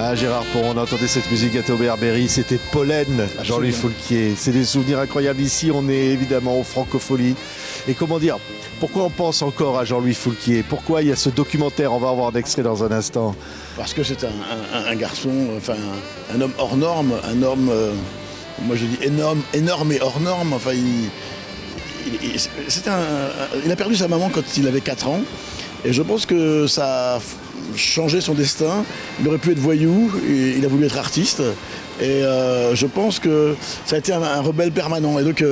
Ah, Gérard Pont, on entendait cette musique à Taubert-Berry, c'était Pollen, Jean-Louis Foulquier. C'est des souvenirs incroyables. Ici, on est évidemment aux Francopholies. Et comment dire, pourquoi on pense encore à Jean-Louis Foulquier? Pourquoi il y a ce documentaire? On va avoir un extrait dans un instant. Parce que c'est un garçon, enfin un homme hors norme, un homme, moi je dis énorme et hors norme. Enfin, il a perdu sa maman quand il avait 4 ans. Et je pense que ça a changé son destin. Il aurait pu être voyou, et il a voulu être artiste. Et je pense que ça a été un rebelle permanent. Et donc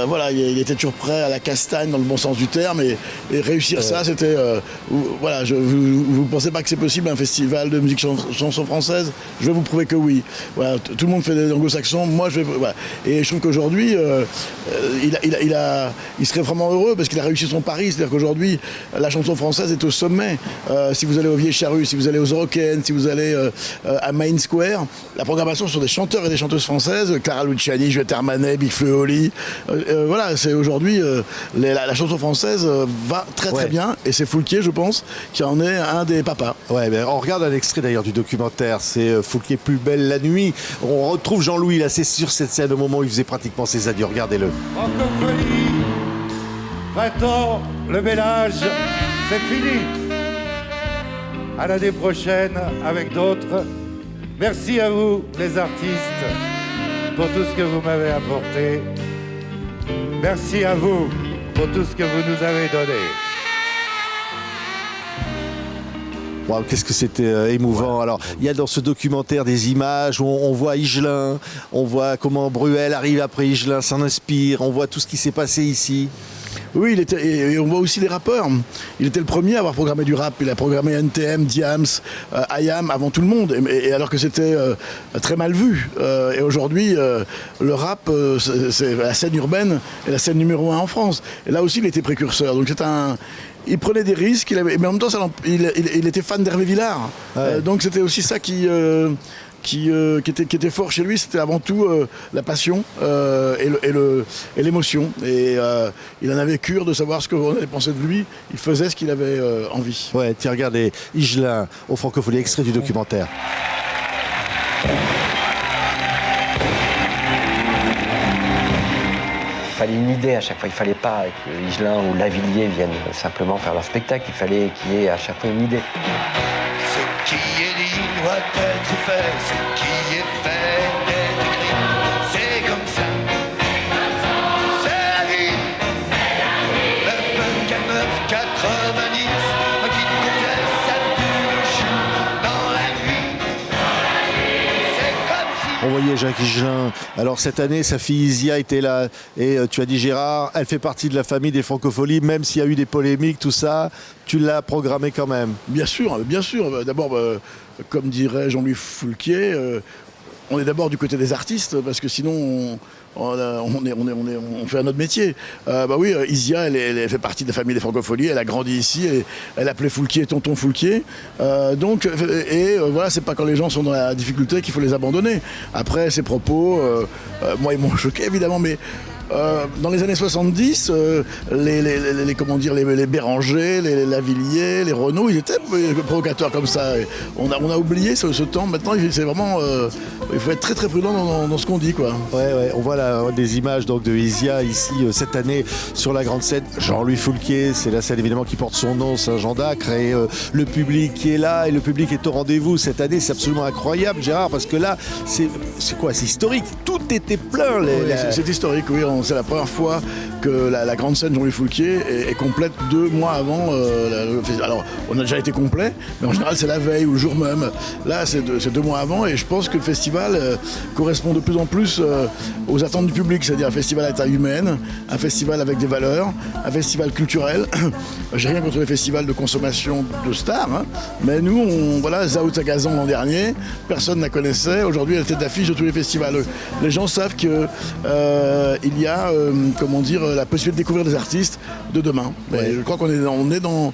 voilà, il était toujours prêt à la castagne dans le bon sens du terme. Et réussir ça, c'était... voilà, vous ne pensez pas que c'est possible un festival de musique chanson française? Je vais vous prouver que oui. Voilà, tout le monde fait des anglo-saxons. Moi, je vais... Voilà. Et je trouve qu'aujourd'hui, il serait vraiment heureux parce qu'il a réussi son pari. C'est-à-dire qu'aujourd'hui, la chanson française est au sommet. Si vous allez au Vieille Charrue, si vous allez aux Eurocaines, si vous allez à Main Square, la programmation sur des chanteurs et des chanteuses françaises, Clara Luciani, Juliette Armanet, Big Flo et Oli. Voilà, c'est aujourd'hui la chanson française va très bien, et c'est Foulquier, je pense, qui en est un des papas. Ouais, ben on regarde un extrait d'ailleurs du documentaire, c'est Foulquier Plus belle la nuit. On retrouve Jean-Louis là, c'est sur cette scène au moment où il faisait pratiquement ses adieux. Regardez-le. Francophonie, 20 ans, le ménage, c'est fini. À l'année prochaine avec d'autres. Merci à vous, les artistes, pour tout ce que vous m'avez apporté. Merci à vous pour tout ce que vous nous avez donné. Wow, qu'est-ce que c'était émouvant. Alors, il y a dans ce documentaire des images où on voit Higelin, on voit comment Bruel arrive après Higelin, s'en inspire, on voit tout ce qui s'est passé ici. Oui, et on voit aussi les rappeurs. Il était le premier à avoir programmé du rap. Il a programmé NTM, Diams, IAM avant tout le monde. Et alors que c'était très mal vu. Et aujourd'hui, le rap, c'est la scène urbaine et la scène numéro 1 en France. Et là aussi, il était précurseur. Donc il prenait des risques, mais en même temps, il était fan d'Hervé Villard. Ouais. Donc c'était aussi ça qui était fort chez lui, c'était avant tout la passion et l'émotion. Et il en avait cure de savoir ce qu'on allait penser de lui. Il faisait ce qu'il avait envie. Ouais, tiens, regardez, Higelin au Francopholies, extrait du documentaire. Il fallait une idée à chaque fois. Il ne fallait pas que Higelin ou Lavilliers viennent simplement faire leur spectacle. Il fallait qu'il y ait à chaque fois une idée. Ce qui est dit doit être fait, ce qui est fait est écrit. C'est comme ça. C'est la vie. Le 29, 90, qui conduisait sa bulle chou dans la nuit. C'est comme si... On voyait Jacques Higelin. Alors cette année, sa fille Isia était là. Et tu as dit, Gérard, elle fait partie de la famille des Francopholies, même s'il y a eu des polémiques, tout ça, tu l'as programmé quand même. Bien sûr, bien sûr. D'abord, comme dirait Jean-Louis Foulquier, on est d'abord du côté des artistes, parce que sinon on fait un autre métier. Oui, Isia, elle fait partie de la famille des Francopholies, elle a grandi ici, elle appelait Foulquier tonton Foulquier. Voilà, c'est pas quand les gens sont dans la difficulté qu'il faut les abandonner. Après, ses propos, moi, ils m'ont choqué évidemment, mais dans les années 70, les Béranger, les Lavilliers, les Renaud, ils étaient provocateurs comme ça. Et on a oublié ce temps. Maintenant, c'est vraiment, il faut être très très prudent dans ce qu'on dit, quoi. Ouais, on voit là des images donc de Isia ici cette année sur la grande scène. Jean-Louis Foulquier, c'est la scène évidemment qui porte son nom, Saint-Jean d'Acre, et le public qui est là et le public est au rendez-vous cette année. C'est absolument incroyable, Gérard, parce que là, c'est quoi? C'est historique. Tout était plein. C'est historique, oui. C'est la première fois que la grande scène Jean-Louis Foulquier est complète 2 mois avant le festival. Alors, on a déjà été complet, mais en général, c'est la veille ou le jour même. Là, c'est 2 mois avant, et je pense que le festival correspond de plus en plus aux attentes du public, c'est-à-dire un festival à taille humaine, un festival avec des valeurs, un festival culturel. J'ai rien contre les festivals de consommation de stars, hein, mais nous, Zao Sagazan l'an dernier, personne ne la connaissait. Aujourd'hui, elle était d'affiche de tous les festivals. Les gens savent que il y a, la possibilité de découvrir des artistes de demain. Ouais. Je crois qu'on est dans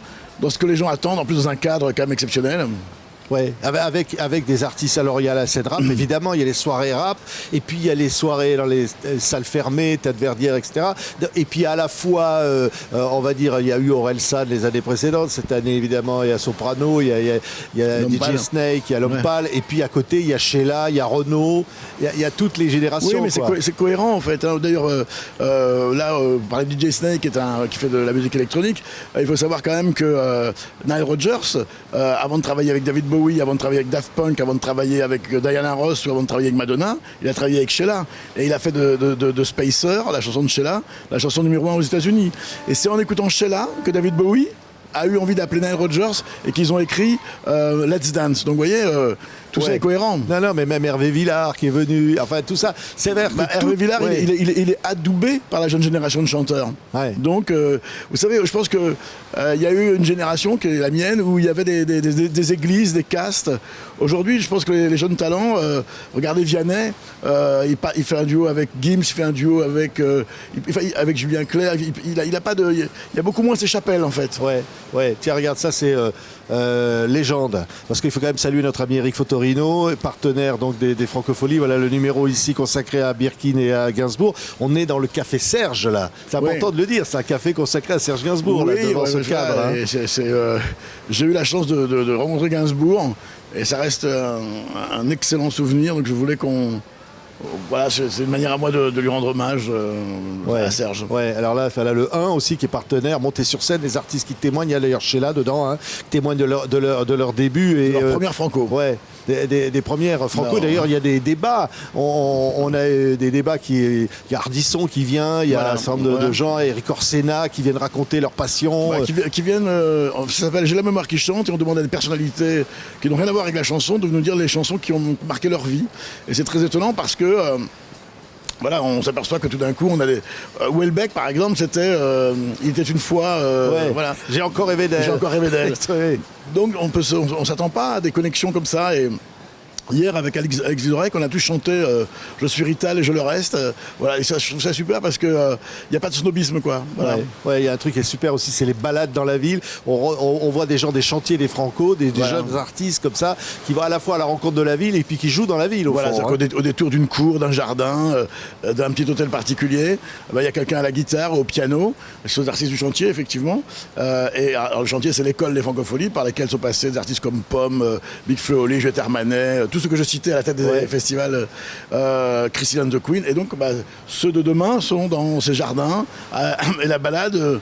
ce que les gens attendent, en plus dans un cadre quand même exceptionnel. Ouais, avec des artistes. Alors il y a la scène rap, évidemment, il y a les soirées rap, et puis il y a les soirées dans les salles fermées, Tête Verdière, etc. Et puis à la fois, on va dire, il y a eu Orelsan les années précédentes. Cette année, évidemment, il y a Soprano, il y a DJ Snake, il y a L'Homme Pâle, et puis à côté, il y a Sheila, il y a Renaud, il y a toutes les générations. Oui, mais c'est cohérent en fait. Hein. D'ailleurs, là, vous parlez de DJ Snake qui fait de la musique électronique. Il faut savoir quand même que Nile Rodgers, avant de travailler avec David Bowie, avant de travailler avec Daft Punk, avant de travailler avec Diana Ross ou avant de travailler avec Madonna, il a travaillé avec Sheila. Et il a fait de Spacer, la chanson de Sheila, la chanson numéro 1 aux États-Unis. Et c'est en écoutant Sheila que David Bowie a eu envie d'appeler Nile Rodgers et qu'ils ont écrit Let's Dance. Donc vous voyez, tout ça est cohérent. Non, mais même Hervé Villard qui est venu, enfin tout ça, c'est vrai que Hervé Villard, il est adoubé par la jeune génération de chanteurs. Ouais. Donc, vous savez, je pense que il y a eu une génération qui est la mienne où il y avait des églises, des castes. Aujourd'hui, je pense que les jeunes talents, regardez Vianney, il fait un duo avec Gims, il fait un duo avec Julien Clerc. Il a pas de, il y a beaucoup moins ces chapelles en fait. Ouais. Tiens, regarde ça, c'est légende. Parce qu'il faut quand même saluer notre ami Eric Fotorino, partenaire donc des Francopholies. Voilà le numéro ici consacré à Birkin et à Gainsbourg. On est dans le café Serge là. C'est important de le dire. C'est un café consacré à Serge Gainsbourg là, devant ce cadre. Hein. J'ai eu la chance de rencontrer Gainsbourg et ça reste un excellent souvenir. Donc je voulais qu'on voilà, c'est une manière à moi de lui rendre hommage à Serge. Ouais, alors là, le 1 aussi qui est partenaire, monté sur scène, les artistes qui témoignent, il y a d'ailleurs Sheila dedans, hein, qui témoignent de leur début. Et, leur première franco. Ouais. Des premières franco. D'ailleurs, il y a des débats. On a des débats il y a Ardisson qui vient, il y a un certain nombre de gens, Eric Orsena qui viennent raconter leur passion. Qui viennent, ça s'appelle J'ai la mémoire qui chante, et on demande à des personnalités qui n'ont rien à voir avec la chanson de nous dire les chansons qui ont marqué leur vie. Et c'est très étonnant parce que voilà, on s'aperçoit que tout d'un coup, on a des... Houellebecq, par exemple, c'était... il était une fois... voilà. J'ai encore rêvé d'elle. Donc, on s'attend pas à des connexions comme ça. Et hier, avec Alex Vizorek, on a tous chanté Je suis Rital et je le reste. Voilà, et ça, je trouve ça super parce que il n'y a pas de snobisme, quoi. Voilà. Ouais, il y a un truc qui est super aussi, c'est les balades dans la ville. On voit des gens des chantiers des Franco, des jeunes artistes comme ça, qui vont à la fois à la rencontre de la ville et puis qui jouent dans la ville. Au détour d'une cour, d'un jardin, d'un petit hôtel particulier, il y a quelqu'un à la guitare, au piano, c'est des artistes du chantier, effectivement. Alors, le chantier, c'est l'école des Francopholies par laquelle sont passés des artistes comme Pomme, Big Flo Oli, Juliette Armanet, tout ce que je citais à la tête des festivals, Christine and the Queen. Et donc, ceux de demain sont dans ces jardins. Et la balade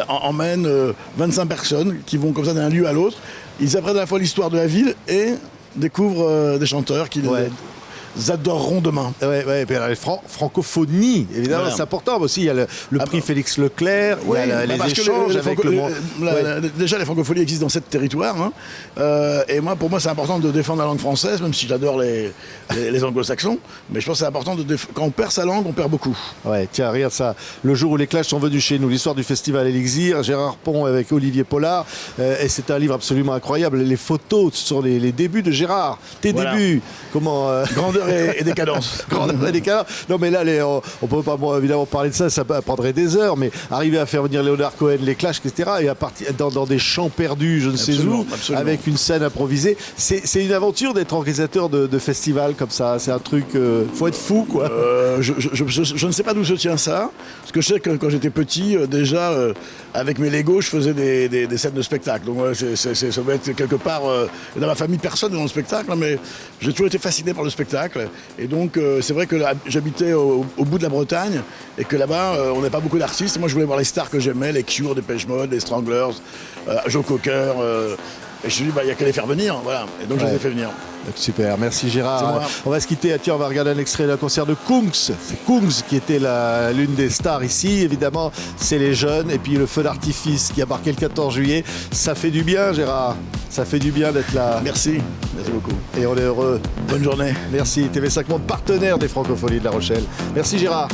emmène 25 personnes qui vont comme ça d'un lieu à l'autre. Ils apprennent à la fois l'histoire de la ville et découvrent des chanteurs qui adoreront demain. Et puis alors, les francophonies, évidemment, c'est important. Aussi, il y a le prix Félix Leclerc, il y a les échanges avec le monde. Déjà, les francophonies existent dans 7 territoires. Hein. Et pour moi, c'est important de défendre la langue française, même si j'adore les anglo-saxons. Mais je pense que c'est important quand on perd sa langue, on perd beaucoup. Ouais, tiens, regarde ça. Le jour où les Clash sont venus chez nous, l'histoire du festival Elixir, Gérard Pont avec Olivier Pollard. Et c'est un livre absolument incroyable. Les photos sur les débuts de Gérard. Tes débuts. Comment grandeur et décadence. Non, mais là, on peut pas évidemment parler de ça prendrait des heures, mais arriver à faire venir Léonard Cohen, les Clash, etc., et à partir dans des champs perdus, je ne sais où, avec une scène improvisée, c'est une aventure d'être organisateur de festivals comme ça. C'est un truc, faut être fou, quoi. Je ne sais pas d'où se tient ça, parce que je sais que quand j'étais petit, déjà, avec mes Legos, je faisais des scènes de spectacle. Donc ça doit être quelque part, dans ma famille, personne n'est dans le spectacle, mais j'ai toujours été fasciné par le spectacle. Et donc, c'est vrai que j'habitais au bout de la Bretagne et que là-bas, on n'a pas beaucoup d'artistes. Moi, je voulais voir les stars que j'aimais, les Cure, Depeche Mode, les Stranglers, Joe Cocker. Et je me suis dit, il n'y a qu'à les faire venir. Voilà. Et donc, je les ai fait venir. Super, merci Gérard. On va se quitter. Tiens, on va regarder un extrait d'un concert de Kungs. C'est Kungs qui était l'une des stars ici. Évidemment, c'est les jeunes. Et puis le feu d'artifice qui a marqué le 14 juillet. Ça fait du bien, Gérard. Ça fait du bien d'être là. Merci. Merci beaucoup. Et on est heureux. Bonne journée. Merci. TV5 Monde, partenaire des Francophonies de La Rochelle. Merci Gérard.